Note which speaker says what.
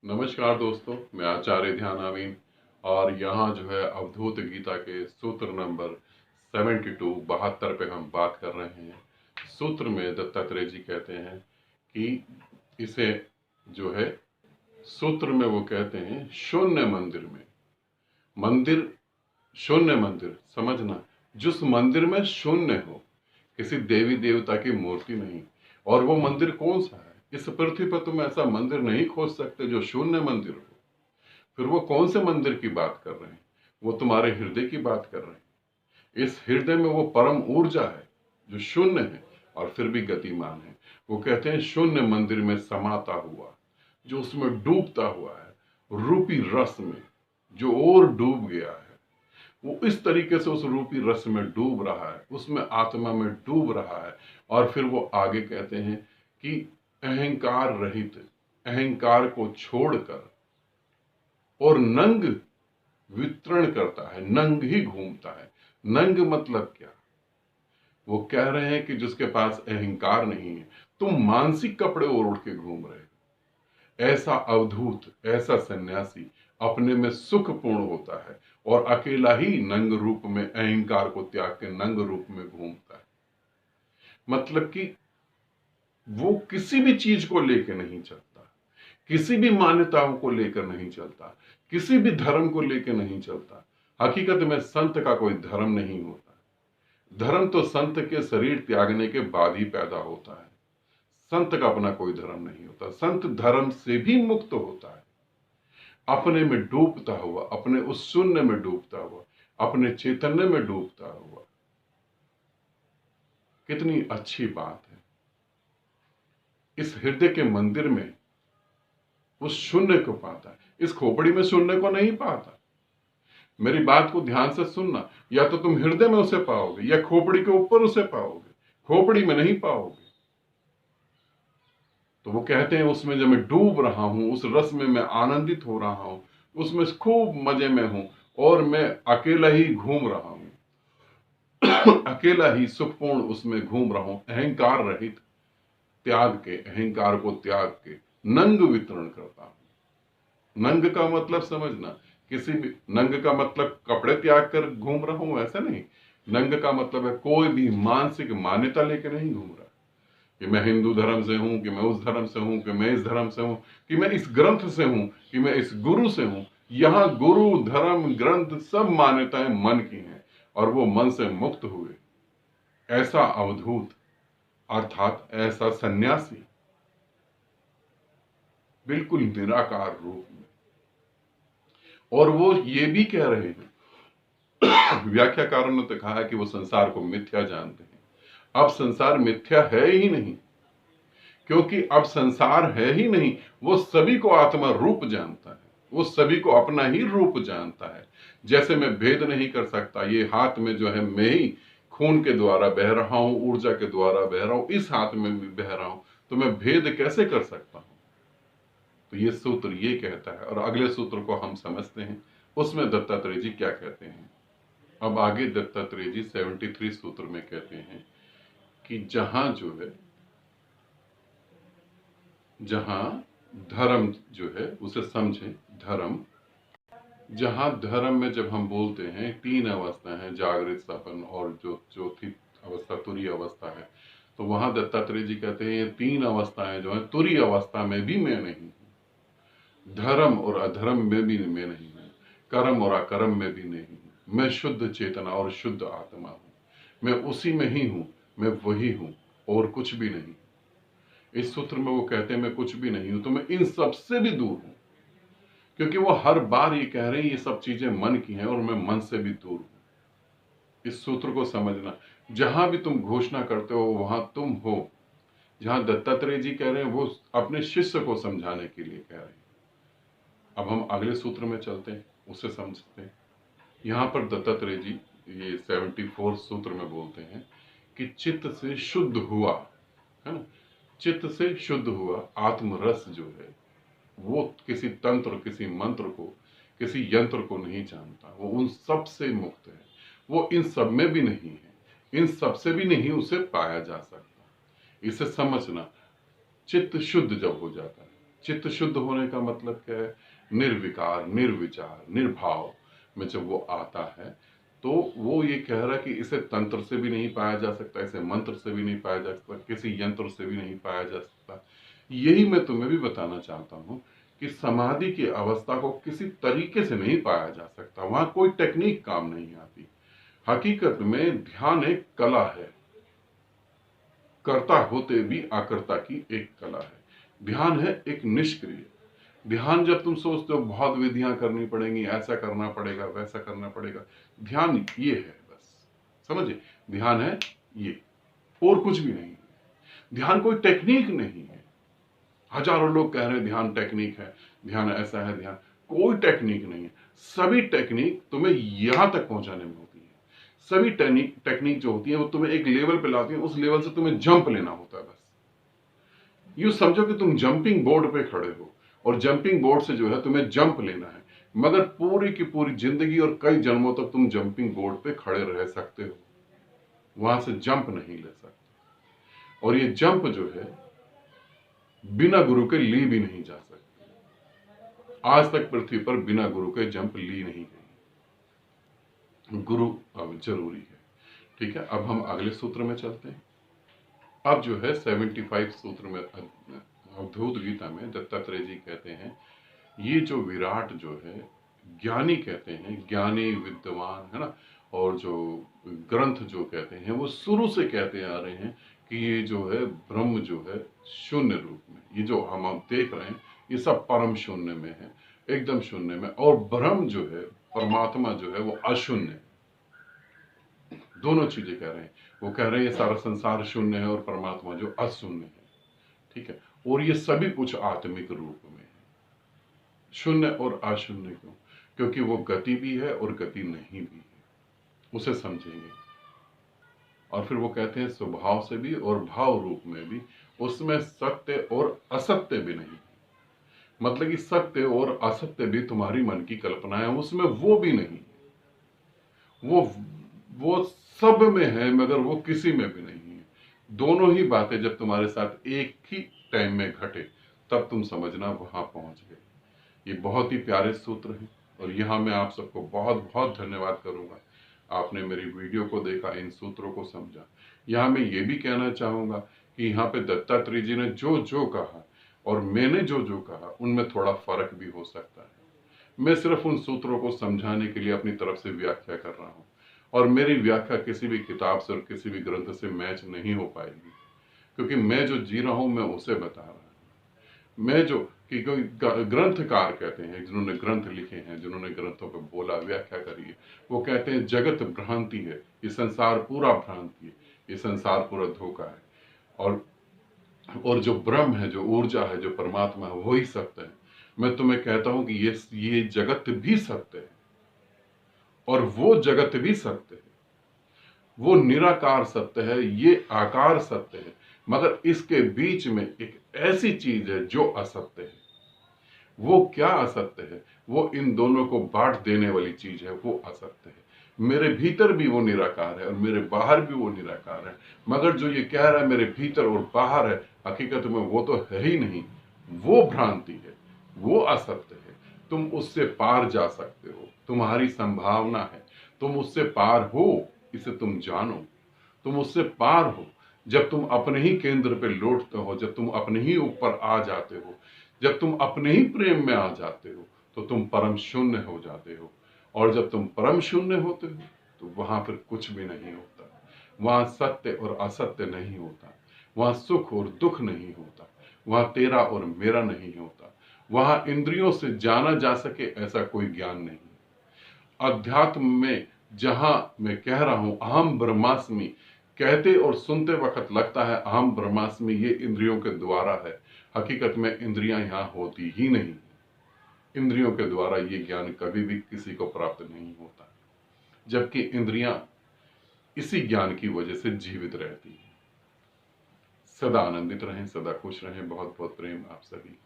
Speaker 1: नमस्कार दोस्तों, मैं आचार्य ध्यान आमीन और यहाँ जो है अवधूत गीता के सूत्र नंबर 72 पे हम बात कर रहे हैं। सूत्र में दत्तात्रेय जी कहते हैं कि इसे जो है सूत्र में वो कहते हैं शून्य मंदिर में। मंदिर, शून्य मंदिर समझना, जिस मंदिर में शून्य हो, किसी देवी देवता की मूर्ति नहीं। और वो मंदिर कौन सा है? इस पृथ्वी पर तुम ऐसा मंदिर नहीं खोज सकते जो शून्य मंदिर हो। फिर वो कौन से मंदिर की बात कर रहे हैं? वो तुम्हारे हृदय की बात कर रहे हैं। इस हृदय में वो परम ऊर्जा है जो शून्य है और फिर भी गतिमान है। वो कहते हैं शून्य मंदिर में समाता हुआ, जो उसमें डूबता हुआ है रूपी रस में, जो और डूब गया है, वो इस तरीके से उस रूपी रस में डूब रहा है, उसमें आत्मा में डूब रहा है। और फिर वो आगे कहते हैं कि अहंकार रहित, अहंकार को छोड़कर और नंग वितरण करता है, नंग ही घूमता है। नंग मतलब क्या? वो कह रहे हैं कि जिसके पास अहंकार नहीं है, तुम मानसिक कपड़े ओढ़ के घूम रहे हो। ऐसा अवधूत, ऐसा सन्यासी अपने में सुखपूर्ण होता है और अकेला ही नंग रूप में, अहंकार को त्याग के नंग रूप में घूमता है। मतलब कि वो किसी भी चीज को लेकर नहीं चलता, किसी भी मान्यताओं को लेकर नहीं चलता, किसी भी धर्म को लेकर नहीं चलता। हकीकत में संत का कोई धर्म नहीं होता। धर्म तो संत के शरीर त्यागने के बाद ही पैदा होता है। संत का अपना कोई धर्म नहीं होता। संत धर्म से भी मुक्त होता है, अपने में डूबता हुआ, अपने उस शून्य में डूबता हुआ, अपने चैतन्य में डूबता हुआ। कितनी अच्छी बात है। इस हृदय के मंदिर में उस शून्य को पाता है। इस खोपड़ी में शून्य को नहीं पाता। मेरी बात को ध्यान से सुनना, या तो तुम हृदय में उसे पाओगे या खोपड़ी के ऊपर उसे पाओगे, खोपड़ी में नहीं पाओगे। तो वो कहते हैं उसमें जब मैं डूब रहा हूं, उस रस में मैं आनंदित हो रहा हूं, उसमें खूब मजे में हूं और मैं अकेला ही घूम रहा हूं, अकेला ही सुखपूर्ण उसमें घूम रहा हूं, अहंकार रहित, त्याग के, अहंकार को त्याग के नंग वितरण करता हूं। नंग का मतलब समझना, किसी भी नंग का मतलब कपड़े त्याग कर घूम रहा हूं ऐसा नहीं। नंग का मतलब है कोई भी मानसिक मान्यता लेके नहीं घूम रहा कि मैं हिंदू धर्म से हूं, कि मैं उस धर्म से हूं, कि मैं इस धर्म से हूं, कि मैं इस ग्रंथ से हूं, कि मैं इस गुरु से हूं। यहां गुरु, धर्म, ग्रंथ सब मान्यताएं मन की हैं और वो मन से मुक्त हुए। ऐसा अवधूत अर्थात ऐसा सन्यासी बिल्कुल निराकार रूप में। और वो ये भी कह रहे हैं, व्याख्याकारों ने तो कहा है कि वो संसार को मिथ्या जानते हैं। अब संसार मिथ्या है ही नहीं, क्योंकि अब संसार है ही नहीं। वो सभी को आत्मा रूप जानता है, वो सभी को अपना ही रूप जानता है। जैसे मैं भेद नहीं कर सकता, ये हाथ में जो है मैं ही खून के द्वारा बह रहा हूं, ऊर्जा के द्वारा बह रहा हूं, इस हाथ में भी बह रहा हूं, तो मैं भेद कैसे कर सकता हूं? तो ये सूत्र ये कहता है। और अगले सूत्र को हम समझते हैं, उसमें दत्तात्रेय जी क्या कहते हैं। अब आगे दत्तात्रेय जी 73 सूत्र में कहते हैं कि जहां जो है, जहां धर्म जो है उसे समझें। धर्म, जहां धर्म में जब हम बोलते हैं तीन अवस्था है, जागृत, सपन और जो चौथी अवस्था तुरीय अवस्था है, तो वहां दत्तात्रेय जी कहते हैं ये तीन अवस्थाएं जो है, तुरीय अवस्था में भी मैं नहीं हूं, धर्म और अधर्म में भी मैं नहीं हूं, कर्म और अकर्म में भी नहीं हूं। मैं शुद्ध चेतना और शुद्ध आत्मा हूं। मैं उसी में ही हूं, मैं वही हूं और कुछ भी नहीं। इस सूत्र में वो कहते हैं मैं कुछ भी नहीं हूं, तो मैं इन सब से भी दूर हूं। क्योंकि वो हर बार ये कह रहे हैं ये सब चीजें मन की हैं और मैं मन से भी दूर हूं। इस सूत्र को समझना, जहां भी तुम घोषणा करते हो वहां तुम हो। जहां दत्तात्रेय जी कह रहे हैं वो अपने शिष्य को समझाने के लिए कह रहे हैं। अब हम अगले सूत्र में चलते हैं, उसे समझते हैं। यहां पर दत्तात्रेय जी ये 74 सूत्र में बोलते हैं कि चित्त से शुद्ध हुआ, है ना, चित्त से शुद्ध हुआ आत्मरस जो है, वो किसी तंत्र, किसी मंत्र को, किसी यंत्र को नहीं जानता। वो उन सब से मुक्त है। वो इन सब में भी नहीं है, इन सब से भी नहीं उसे पाया जा सकता। इसे समझना, चित्त शुद्ध जब हो जाता है, चित्त शुद्ध होने का मतलब क्या है? निर्विकार, निर्विचार, निर्भाव में जब वो आता है तो वो ये कह रहा है कि इसे तंत्र से भी नहीं पाया जा सकता, इसे मंत्र से भी नहीं पाया जा सकता, किसी यंत्र से भी नहीं पाया जा सकता। यही मैं तुम्हें भी बताना चाहता हूं कि समाधि की अवस्था को किसी तरीके से नहीं पाया जा सकता, वहां कोई टेक्निक काम नहीं आती। हकीकत में ध्यान एक कला है, कर्ता होते भी आकर्ता की एक कला है। ध्यान है एक निष्क्रिय। ध्यान जब तुम सोचते हो बहुत विधियां करनी पड़ेंगी, ऐसा करना पड़ेगा, वैसा करना पड़ेगा, ध्यान ये है बस, समझे? ध्यान है ये, और कुछ भी नहीं है। ध्यान कोई टेक्निक नहीं है। हजारों लोग कह रहे हैं ध्यान टेक्निक है, ध्यान ऐसा है, ध्यान कोई टेक्निक नहीं है। सभी टेक्निक तुम्हें यहां तक पहुंचाने में होती है। सभी टेक्निक जो होती है वो तुम्हें एक लेवल पे लाती है, उस लेवल से तुम्हें जंप लेना होता है बस। यूं समझो कि तुम जंपिंग बोर्ड पे खड़े हो और जंपिंग बोर्ड से जो है तुम्हें जंप लेना है, मगर पूरी की पूरी जिंदगी और कई जन्मों तक तुम जंपिंग बोर्ड पे खड़े रह सकते हो, वहां से जंप नहीं ले सकते। और ये जंप जो है बिना गुरु के ली भी नहीं जा सकती। आज तक पृथ्वी पर बिना गुरु के जंप ली नहीं गई। गुरु अब जरूरी है। ठीक है, अब हम अगले सूत्र में चलते हैं। अब जो है 75 सूत्र में अवधूत गीता में दत्तात्रेय जी कहते हैं, ये जो विराट जो है ज्ञानी कहते हैं, ज्ञानी विद्वान है ना, और जो ग्रंथ जो कहते हैं वो शुरू से कहते आ रहे हैं कि ये जो है ब्रह्म जो है शून्य रूप में, ये जो हम देख रहे हैं ये सब परम शून्य में है, एकदम शून्य में। और ब्रह्म जो है, परमात्मा जो है वो अशून्य है। दोनों चीजें कह रहे हैं। वो कह रहे हैं ये सारा संसार शून्य है और परमात्मा जो अशून्य है। ठीक है, और ये सभी कुछ आत्मिक रूप में है। शून्य और अशून्य क्यों? क्योंकि वो गति भी है और गति नहीं भी है, उसे समझेंगे। और फिर वो कहते हैं स्वभाव से भी और भाव रूप में भी, उसमें सत्य और असत्य भी नहीं है। मतलब कि सत्य और असत्य भी तुम्हारी मन की कल्पना है, उसमें वो भी नहीं है। वो सब में है मगर वो किसी में भी नहीं है। दोनों ही बातें जब तुम्हारे साथ एक ही टाइम में घटे तब तुम समझना वहां पहुंच गए। ये बहुत ही प्यारे सूत्र हैं और यहाँ मैं आप सबको बहुत बहुत धन्यवाद करूंगा। आपने मेरी वीडियो को देखा, इन सूत्रों को समझा। यहाँ मैं ये भी कहना चाहूंगा कि यहाँ पे दत्तात्रेय जी ने जो जो कहा और मैंने जो जो कहा उनमें थोड़ा फर्क भी हो सकता है। मैं सिर्फ उन सूत्रों को समझाने के लिए अपनी तरफ से व्याख्या कर रहा हूँ और मेरी व्याख्या किसी भी किताब से और किसी भी ग्रंथ से मैच नहीं हो पाएगी, क्योंकि मैं जो जी रहा हूं मैं उसे बता रहा हूं। मैं जो कि ग्रंथकार कहते हैं, जिन्होंने ग्रंथ लिखे हैं, जिन्होंने ग्रंथों पर बोला, व्याख्या करी है, वो कहते हैं जगत भ्रांति है, ये संसार पूरा भ्रांति है, ये संसार पूरा धोखा है। और जो ब्रह्म है, जो ऊर्जा है, जो परमात्मा है, वही सत्य है। मैं तुम्हें कहता हूं कि ये जगत भी सत्य है और वो जगत भी सत्य है। वो निराकार सत्य है, ये आकार सत्य है, मगर इसके बीच में एक ऐसी चीज है जो असत्य है। वो क्या असत्य है? वो इन दोनों को बांट देने वाली चीज है, वो असत्य है। मेरे भीतर भी वो निराकार है और मेरे बाहर भी वो निराकार है, मगर जो ये कह रहा है मेरे भीतर और बाहर है, हकीकत में वो तो है ही नहीं। वो भ्रांति है, वो असत्य है। तुम उससे पार जा सकते हो, तुम्हारी संभावना है, तुम उससे पार हो, इसे तुम जानो। तुम उससे पार हो जब तुम अपने ही केंद्र पे लौटते हो, जब तुम अपने ही ऊपर आ जाते हो, जब तुम अपने ही प्रेम में आ जाते हो, तो तुम परम शून्य हो जाते हो। और जब तुम परम शून्य होते हो तो वहां फिर कुछ भी नहीं होता। वहां सत्य और असत्य नहीं होता, वहां सुख और दुख नहीं होता, वहां तेरा और मेरा नहीं होता, वहां इंद्रियों से जाना जा सके ऐसा कोई ज्ञान नहीं। अध्यात्म में जहां मैं कह रहा हूं अहम ब्रह्मास्मि, कहते और सुनते वक्त लगता है अहम ब्रह्मास्मि ये इंद्रियों के द्वारा है, हकीकत में इंद्रियां यहां होती ही नहीं। इंद्रियों के द्वारा ये ज्ञान कभी भी किसी को प्राप्त नहीं होता, जबकि इंद्रियां इसी ज्ञान की वजह से जीवित रहती हैं। सदा आनंदित रहें, सदा खुश रहें। बहुत बहुत प्रेम आप सभी।